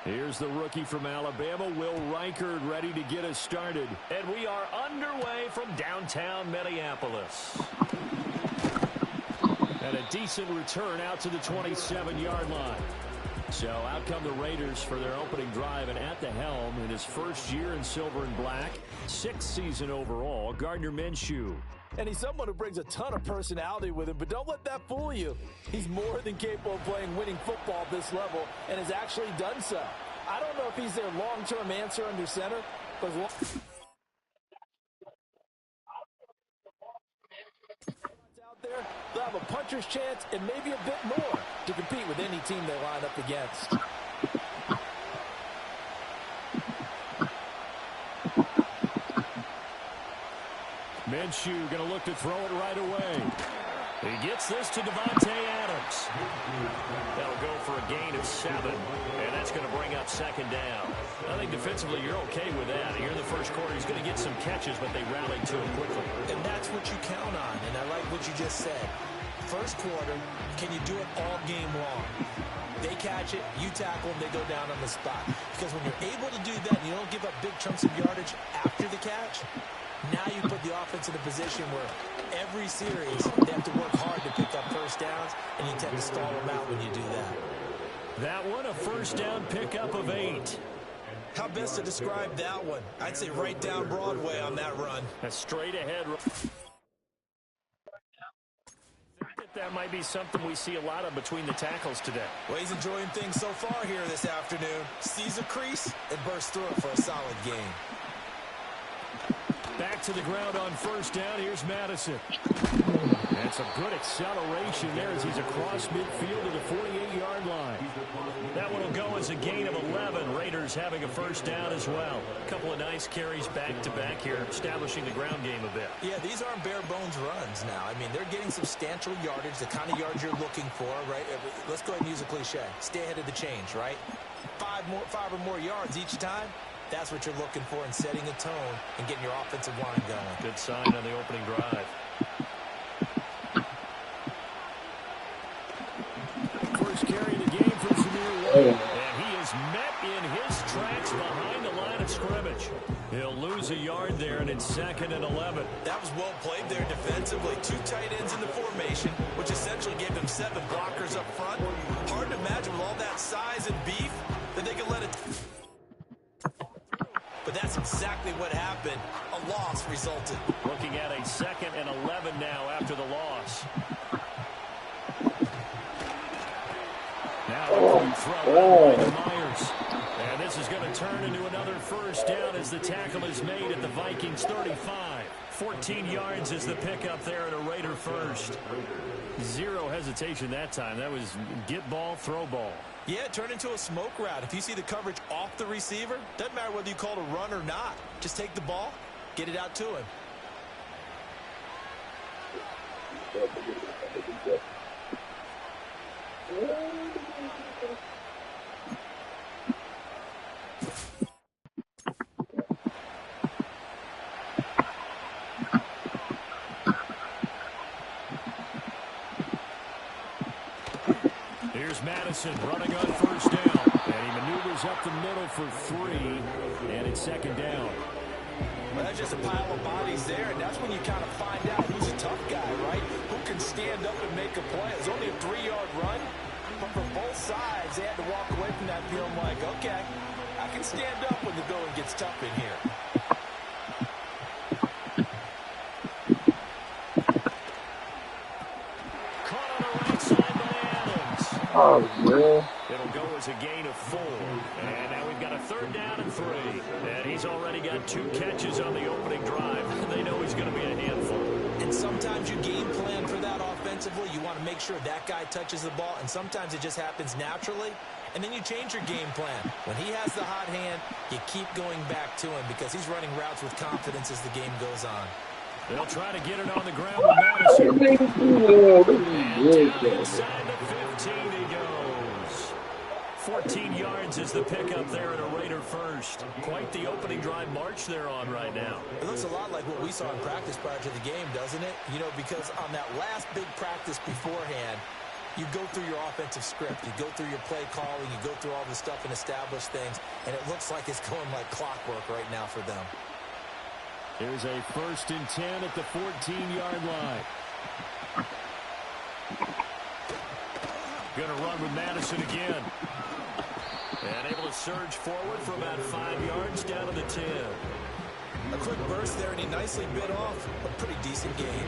Here's the rookie from Alabama, Will Reichard, ready to get us started. And we are underway from downtown Minneapolis. And a decent return out to the 27-yard line. So out come the Raiders for their opening drive, and at the helm in his first year in silver and black, 6th season overall, Gardner Minshew. And he's someone who brings a ton of personality with him, but don't let that fool you. He's more than capable of playing winning football at this level and has actually done so. I don't know if he's their long-term answer under center, but out there, they'll have a puncher's chance and maybe a bit more to compete with any team they line up against. Minshew going to look to throw it right away. He gets this to Devontae Adams. That'll go for a gain of 7, and that's going to bring up 2nd down. I think defensively you're okay with that. Here in the first quarter, he's going to get some catches, but they rallied to him quickly. And that's what you count on, and I like what you just said. First quarter, can you do it all game long? They catch it, you tackle them, they go down on the spot. Because when you're able to do that and you don't give up big chunks of yardage after the catch, now you put the offense in a position where every series they have to work hard to pick up first downs, and you tend to stall them out when you do that. That one, a first down pickup of 8. How best to describe that one? I'd say right down Broadway on that run. A straight ahead. That might be something we see a lot of between the tackles today. Well, he's enjoying things so far here this afternoon. Sees a crease and bursts through it for a solid gain. Back to the ground on first down. Here's Madison. That's a good acceleration there as he's across midfield to the 48-yard line. That one will go as a gain of 11. Raiders having a first down as well. A couple of nice carries back-to-back here, establishing the ground game a bit. Yeah, these aren't bare-bones runs now. I mean, they're getting substantial yardage, the kind of yards you're looking for, right? Let's go ahead and use a cliche. Stay ahead of the change, right? 5 or more yards each time. That's what you're looking for in setting a tone and getting your offensive line going. Good sign on the opening drive. First carry of the game for Zamir White. And he is met in his tracks behind the line of scrimmage. He'll lose a yard there, and it's 2nd and 11. That was well played there defensively. 2 tight ends in the formation, which essentially gave them 7 blockers up front. Hard to imagine with all that size and beef that they could let it... But that's exactly what happened. A loss resulted. Looking at a 2nd and 11 now after the loss. Now a quick throw by Myers. And this is going to turn into another first down as the tackle is made at the Vikings 35. 14 yards is the pickup there at a Raider first. Zero hesitation that time. That was get ball, throw ball. Yeah, it turned into a smoke route. If you see the coverage off the receiver, doesn't matter whether you call it a run or not. Just take the ball, get it out to him. Here's Madison running on first down. And he maneuvers up the middle for 3. And it's 2nd down. Well, that's just a pile of bodies there, and that's when you kind of find out who's a tough guy, right? Who can stand up and make a play. It's only a 3-yard run, but for both sides, they had to walk away from that feeling like, okay, I can stand up when the going gets tough in here. Caught on the right side by Adams. Oh, yeah. It'll go as a gain of 4. And now we've got a 3rd down and 3. And he's already got 2 catches on the opening drive. They know he's going to be a handful. And sometimes you game plan for that offensively. You want to make sure that guy touches the ball, and sometimes it just happens naturally. And then you change your game plan. When he has the hot hand, you keep going back to him because he's running routes with confidence as the game goes on. They'll try to get it on the ground with Madison. And down inside the 15 he goes. 14 yards is the pickup there at a Raider first. Quite the opening drive march they're on right now. It looks a lot like what we saw in practice prior to the game, doesn't it? You know, because on that last big practice beforehand, you go through your offensive script. You go through your play calling. You go through all this stuff and establish things. And it looks like it's going like clockwork right now for them. Here's a 1st and 10 at the 14-yard line. Going to run with Madison again. And able to surge forward for about 5 yards down to the 10. A quick burst there, and he nicely bit off a pretty decent gain.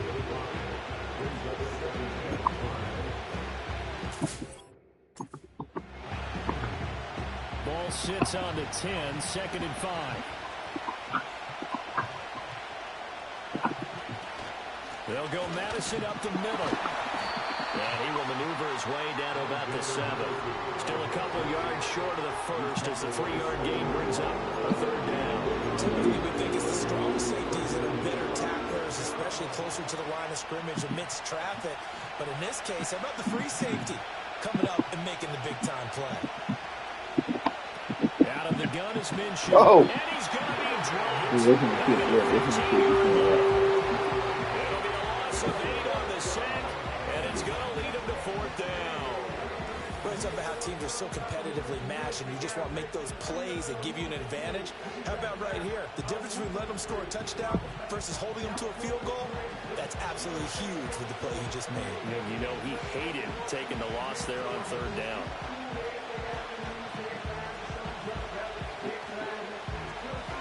Ball sits on the 10, 2nd and 5. They'll go Madison up the middle. And he will maneuver his way down to about the 7. Still a couple yards short of the first as the 3-yard gain brings up a 3rd down. Typically, we think it's the strong safeties that are better tacklers, especially closer to the line of scrimmage amidst traffic. But in this case, how about the free safety coming up and making the big-time play? Out of the gun is Minshew. Oh. And he's going to be dropped. It'll be a loss of 8 on the sack, and it's going to lead him to 4th down. Well, it's about how teams are so competitively matched, and you just want to make those plays that give you an advantage. How about right here? The difference between letting them score a touchdown versus holding them to a field goal, that's absolutely huge with the play he just made. Yeah, you know, he hated taking the loss there on 3rd down.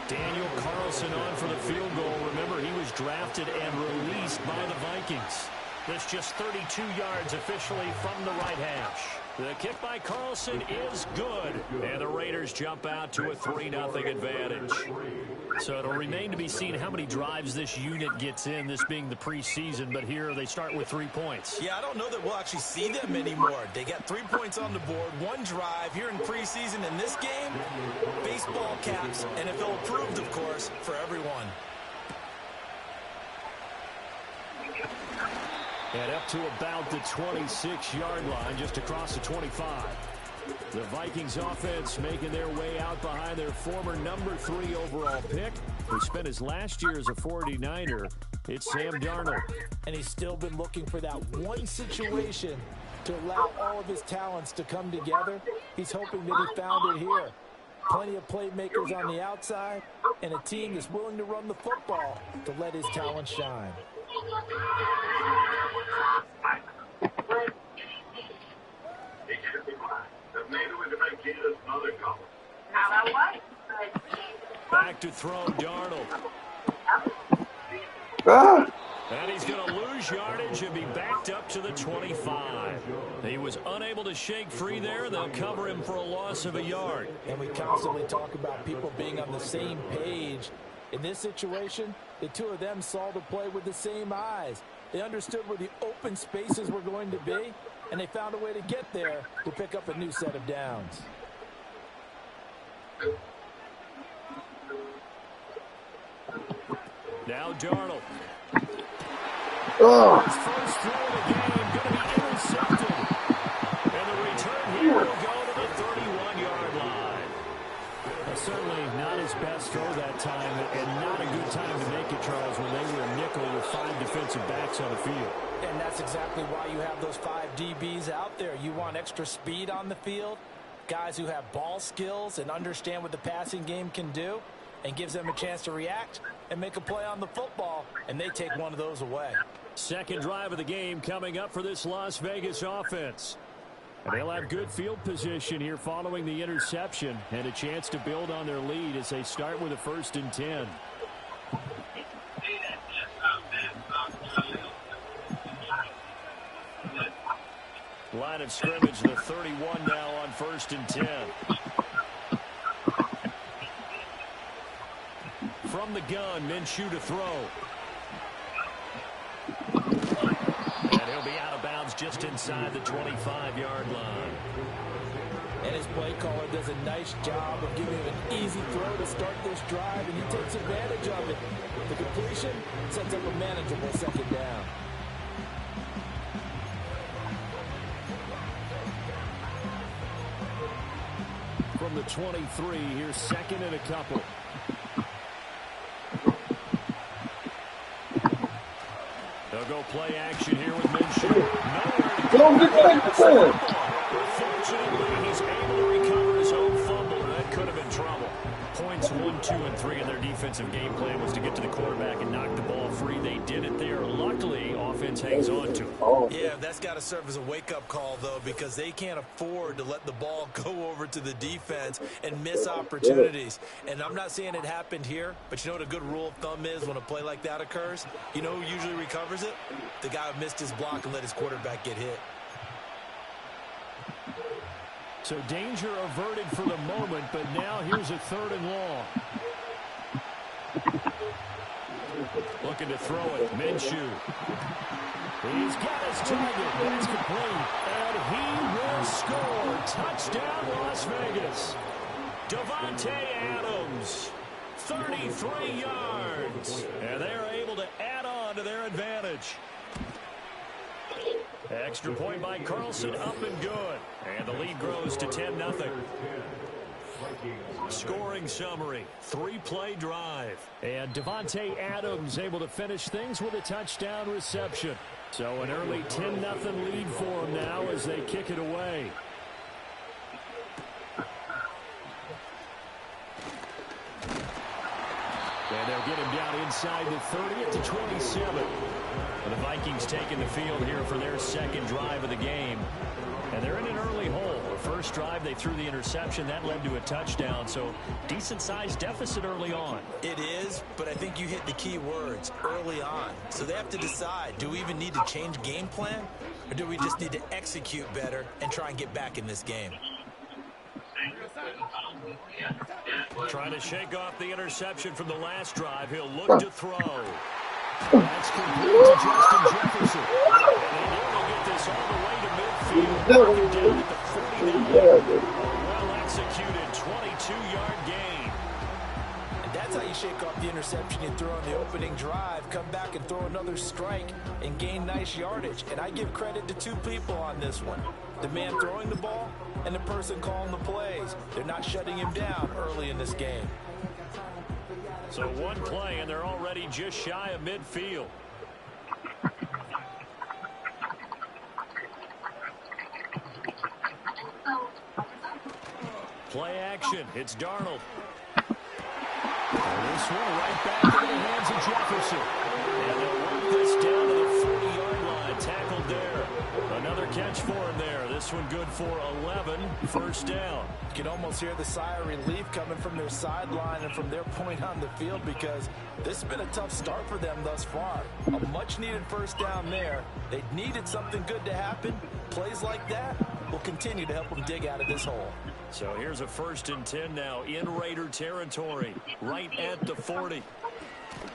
Daniel Carlson on for the field goal. Remember, he was drafted and released by the Vikings. That's just 32 yards officially from the right hash. The kick by Carlson is good. And the Raiders jump out to a 3-0 advantage. So it'll remain to be seen how many drives this unit gets in, this being the preseason. But here they start with 3 points. Yeah, I don't know that we'll actually see them anymore. They got 3 points on the board, 1 drive here in preseason. In this game, baseball caps, NFL approved, of course, for everyone. And up to about the 26-yard line, just across the 25. The Vikings offense making their way out behind their former number 3 overall pick, who spent his last year as a 49er. It's Sam Darnold. And he's still been looking for that one situation to allow all of his talents to come together. He's hoping that he found it here. Plenty of playmakers on the outside, and a team that's willing to run the football to let his talent shine. Back to throw, Darnold. And he's going to lose yardage and be backed up to the 25. He was unable to shake free there. They'll cover him for a loss of a yard. And we constantly talk about people being on the same page. In this situation, the two of them saw the play with the same eyes. They understood where the open spaces were going to be, and they found a way to get there to pick up a new set of downs. Now Darnold. Oh. His first throw of the game going to be intercepted. And the return here will go to the 31-yard line. Certainly not his best throw that time, and not a good time to make it, Charles, when they were a nickel with 5 defensive backs on the field. And that's exactly why you have those 5 DBs out there. You want extra speed on the field, guys who have ball skills and understand what the passing game can do, and gives them a chance to react and make a play on the football, and they take one of those away. Second drive of the game coming up for this Las Vegas offense. And they'll have good field position here following the interception and a chance to build on their lead as they start with a 1st and 10. Line of scrimmage, the 31 now on 1st and 10. From the gun, Minshew to throw. And he'll be out of bounds just inside the 25-yard line. And his play caller does a nice job of giving him an easy throw to start this drive, and he takes advantage of it. The completion sets up a manageable 2nd down. From the 23. Here's second and a couple. They'll go play action here with Minshew. Nowhere to go. Fortunately, he's able to recover his own fumble, and that could have been trouble. Points 1, 2, and 3 in their defensive game plan was to get to the quarterback and knock the ball free. They did it there. Luckily, offense hangs on to it. Yeah, that's got to serve as a wake-up call, though, because they can't afford to let the ball go over to the defense and miss opportunities. And I'm not saying it happened here, but you know what a good rule of thumb is when a play like that occurs? You know who usually recovers it? The guy who missed his block and let his quarterback get hit. So danger averted for the moment, but now here's a 3rd and long. Looking to throw it. Minshew. He's got his target. That's complete. And he will score. Touchdown, Las Vegas. Davante Adams. 33 yards. And they're able to add on to their advantage. Extra point by Carlson, up and good. And the lead grows to 10-0. Scoring summary, 3-play drive. And Davante Adams able to finish things with a touchdown reception. So an early 10-0 lead for them now as they kick it away. And they'll get him down inside the 30 at the 27. And the Vikings taking the field here for their second drive of the game. And they're in an early hole. The first drive, they threw the interception. That led to a touchdown. So decent-sized deficit early on. It is, but I think you hit the key words, early on. So they have to decide, do we even need to change game plan? Or do we just need to execute better and try and get back in this game? Trying to shake off the interception from the last drive. He'll look to throw. That's complete to Justin Jefferson. And they nearly get this all the way to midfield. Down at the 49. A well-executed 22-yard gain. And that's how you shake off the interception you throw on the opening drive. Come back and throw another strike and gain nice yardage. And I give credit to 2 people on this one. The man throwing the ball and the person calling the plays. They're not shutting him down early in this game. So one play, and they're already just shy of midfield. Play action. It's Darnold. And this one right back into the hands of Jefferson. And they'll work this down to the 40-yard line. Tackled there. Another catch for him there. This one good for 11. First down. You can almost hear the sigh of relief coming from their sideline and from their point on the field, because this has been a tough start for them thus far. A much-needed first down there. They needed something good to happen. Plays like that will continue to help them dig out of this hole. So here's a 1st and 10 now in Raider territory, right at the 40.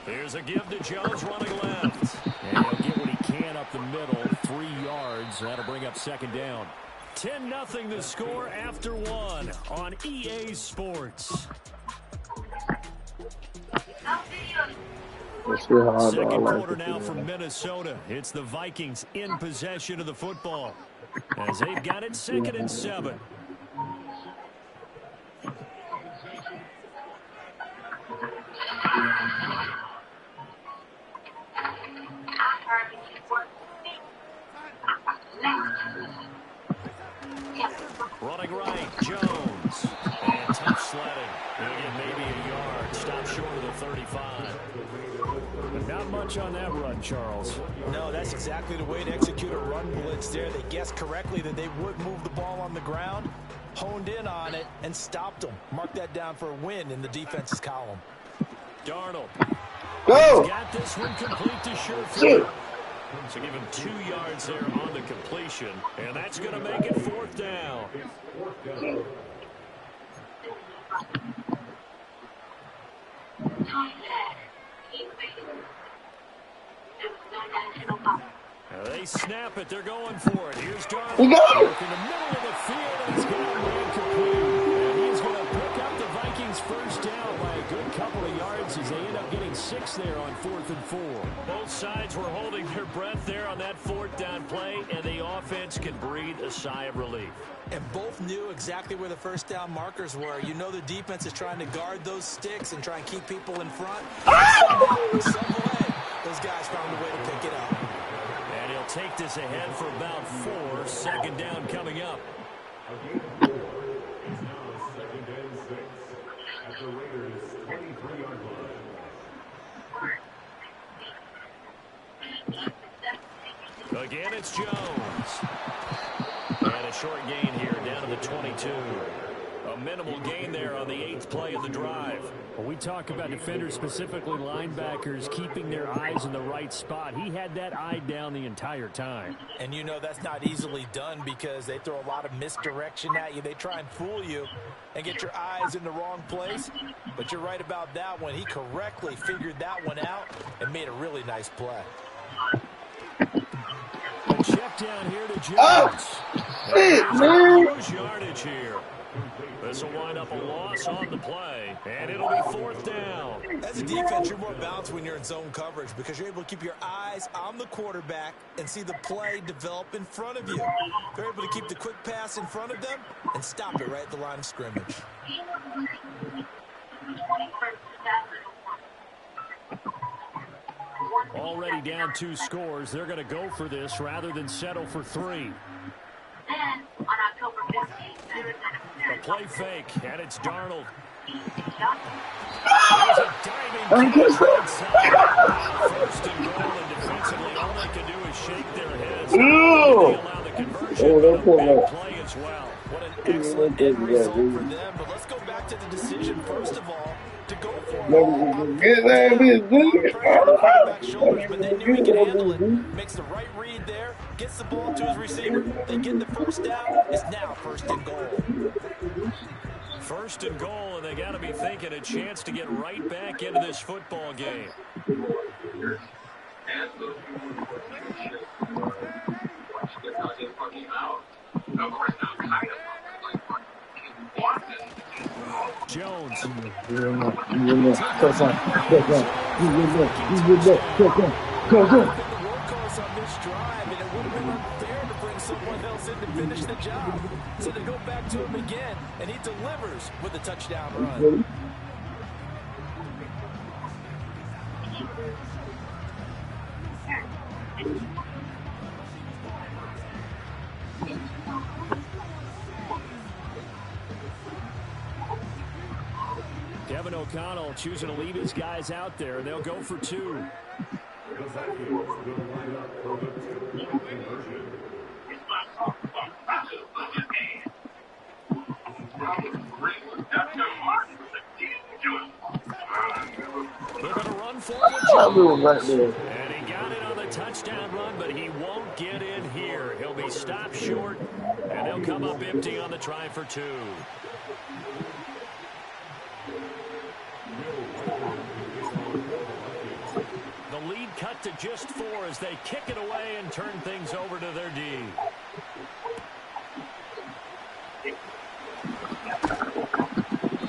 Here's a give to Jones running left. And he'll get what he can up the middle, 3 yards. That'll bring up second down. 10-0 the score after 1 on EA Sports. Second quarter now from Minnesota. It's the Vikings in possession of the football as they've got it 2nd and 7. Running right, Jones. And tough sledding. He'll get maybe a yard. Stop short of the 35. But not much on that run, Charles. No, that's exactly the way to execute a run blitz there. They guessed correctly that they would move the ball on the ground, honed in on it, and stopped them. Mark that down for a win in the defense's column. Darnold. Go! He's got this one complete to Sherfield. So give him 2 yards there on the completion, and that's going to make it 4th down. Now they snap it. They're going for it. Here's Darnold. In the middle of the field, and he's got a man complete. And he's going to pick up the Vikings first down by a good couple of yards. yards as they end up getting 6 there on 4th and 4. Both sides were holding their breath there on that 4th down play, and the offense can breathe a sigh of relief. And both knew exactly where the first down markers were. You know the defense is trying to guard those sticks and try and keep people in front. Some way, those guys found a way to pick it up. And he'll take this ahead for about 4. 2nd down coming up. Again, it's Jones. And a short gain here down to the 22. A minimal gain there on the 8th play of the drive. Well, we talk about defenders, specifically linebackers, keeping their eyes in the right spot. He had that eye down the entire time. And you know that's not easily done because they throw a lot of misdirection at you. They try and fool you and get your eyes in the wrong place. But you're right about that one. He correctly figured that one out and made a really nice play. A check down here to Jones. There's yardage here. This will wind up a loss on the play, and it'll be 4th down. As a defense, you're more balanced when you're in zone coverage because you're able to keep your eyes on the quarterback and see the play develop in front of you. They're able to keep the quick pass in front of them and stop it right at the line of scrimmage. Already down 2 scores. They're going to go for this rather than settle for 3. Then, on October 15th, A play fake, and it's Darnold. There's a diving catch inside. 1st and goal, and defensively, all they can do is shake their heads. They allow the conversion, but a big play as well. What an excellent end result for them. But let's go back to the decision, first of all, to go for it. Shoulders, but they knew he could handle it. Makes the right read there, gets the ball to his receiver. They get the first down. It's now 1st and goal. 1st and goal, and they got to be thinking a chance to get right back into this football game. Jones. Someone else in to finish the job. So they go back to him again, and he delivers with a touchdown run. Kevin O'Connell choosing to leave his guys out there. They'll go for 2. They're going to run forward. And he got it on the touchdown run, but he won't get in here. He'll be stopped short, and they'll come up empty on the try for 2. The lead cut to just 4 as they kick it away and turn things over to their D.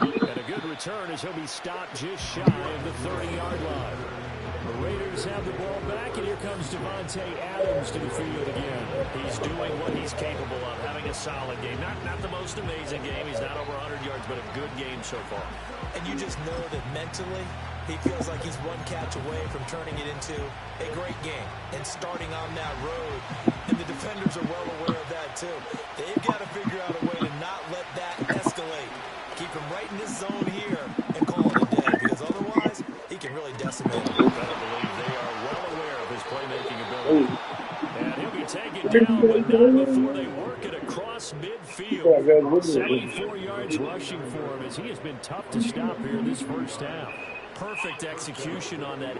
And a good return as he'll be stopped just shy of the 30-yard line. The Raiders have the ball back, and here comes Davante Adams to the field again. He's doing what he's capable of, having a solid game. Not the most amazing game. He's not over 100 yards, but a good game so far. And you just know that mentally, he feels like he's one catch away from turning it into a great game and starting on that road. And the defenders are well aware of that, too. They've got to figure out a way to not let that escalate. Keep him right in this zone here and call it a day, because otherwise, he can really decimate him. I believe they are well aware of his playmaking ability. And he'll be taken down, but not before they work it across midfield. 74 yards rushing for him as he has been tough to stop here this first half. Perfect execution on that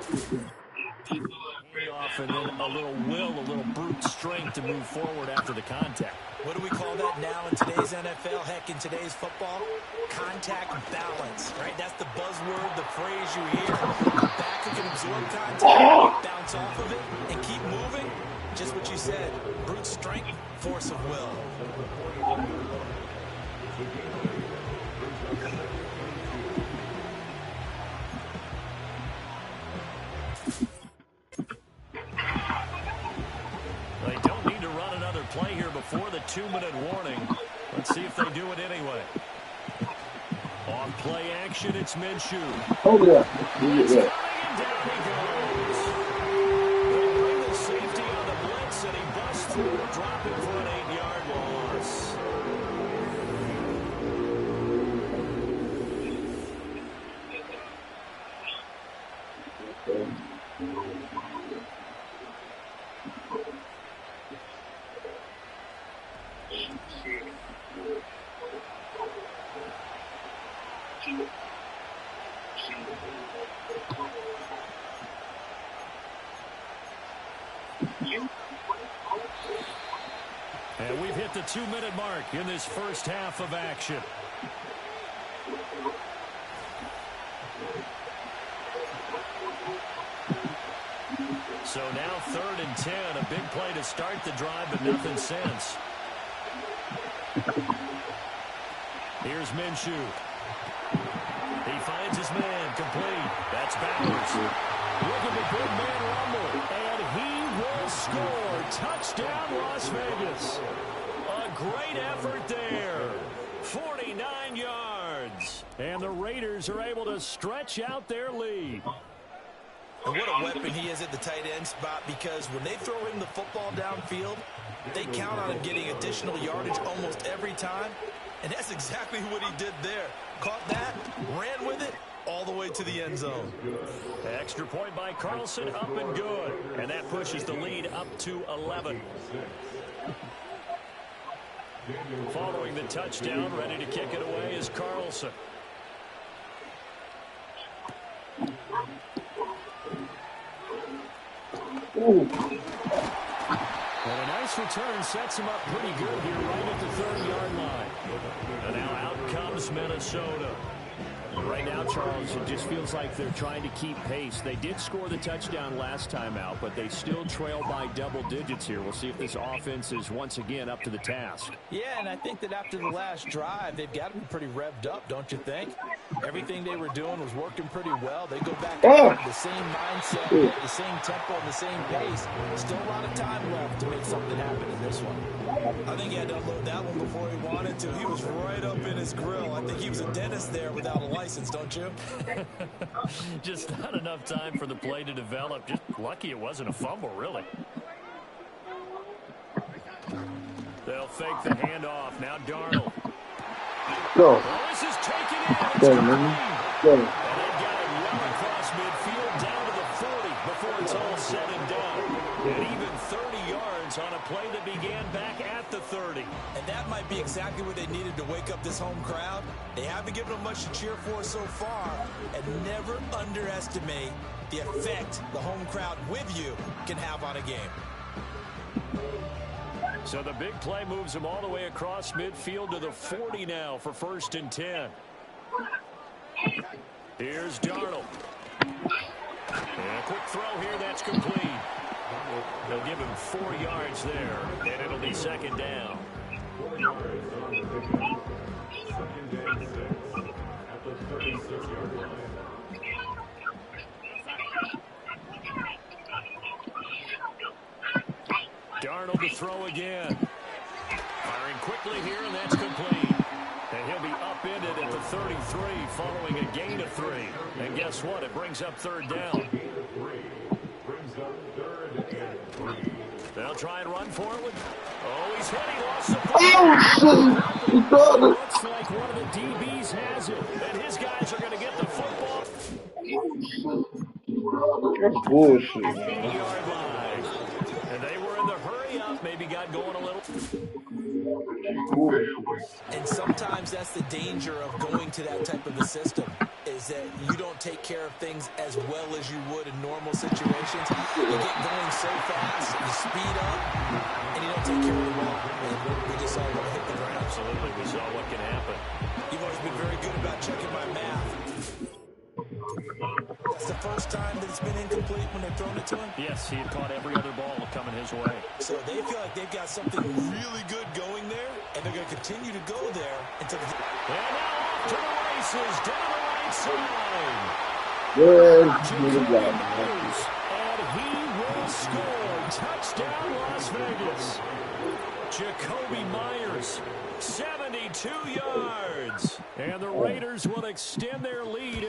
off, and then a little will, a little brute strength to move forward after the contact. What do we call that now in today's NFL, heck, in today's football? Contact balance, right? That's the buzzword, the phrase you hear. The back who can absorb contact, bounce off of it, and keep moving. Just what you said, brute strength, force of will. 2-minute warning. Let's see if they do it anyway. On play action, it's Minshew. Oh, yeah. Blitz coming, and down he goes. They bring the safety on the blitz, and he busts through, dropping for an 8-yard loss. And we've hit the 2-minute mark in this first half of action. So now 3rd and 10, a big play to start the drive, but nothing since. Here's Minshew. He finds his man, complete. That's Bowers. Look at the big man rumble, and he will score. Touchdown, Las Vegas. A great effort there. 49 yards. And the Raiders are able to stretch out their lead. And what a weapon he is at the tight end spot, because when they throw him the football downfield, they count on him getting additional yardage almost every time. And that's exactly what he did there. Caught that, ran with it, all the way to the end zone. Extra point by Carlson, up and good. And that pushes the lead up to 11. Following the touchdown, ready to kick it away is Carlson. Ooh. And a nice return sets him up pretty good here right at the 30-yard line. And now out comes Minnesota. Right now, Charles, it just feels like they're trying to keep pace. They did score the touchdown last time out, but they still trail by double digits here. We'll see if this offense is once again up to the task. Yeah, and I think that after the last drive, they've got to be pretty revved up, don't you think? Everything they were doing was working pretty well. They go back to the same mindset, the same tempo, and the same pace. Still a lot of time left to make something happen in this one. I think he had to unload that one before he wanted to. He was right up in his grill. I think he was a dentist there without a license, don't you? Just not enough time for the play to develop. Just lucky it wasn't a fumble, really. They'll fake the handoff. Now Darnold. Go. Well, this is taken in. It's Go, complete. man. Go. And they've got it well across midfield down to the 40 before it's all said and done. And even 30 yards on a play that began back at the 30. And that might be exactly what they needed to wake up this home crowd. They haven't given them much to cheer for so far. And never underestimate the effect the home crowd with you can have on a game. So the big play moves them all the way across midfield to the 40 now for 1st and 10. Here's Darnold. And a quick throw here, that's complete. They'll give him 4 yards there, and it'll be 2nd down. Darnold to throw again. Firing quickly here, and that's complete. And he'll be upended at the 33 following a gain of 3. And guess what? It brings up 3rd down. They'll try and run for it. Oh, he's hit. He lost the ball. Oh, shit. He got it. Looks like one of the DBs has it. And his guys are going to get the football. That's bullshit, man. 8-yard line. And they were in the hurry up. Maybe got going a little. And sometimes that's the danger of going to that type of a system, is that you don't take care of things as well as you would in normal situations. You get going so fast, you speed up, and you don't take care of the ball. And we just saw what hit the ground. Absolutely. We saw what can happen. You've always been very good about checking my math. That's the first time that it's been incomplete when they've thrown it to him? Yes, he had caught every other ball coming his way. So they feel like they've got something really good going there, and they're going to continue to go there until the... And now off to the races, down the right side. Good. And he will score. Touchdown, Las Vegas. Jacoby Myers, 72 yards. And the Raiders will extend their lead.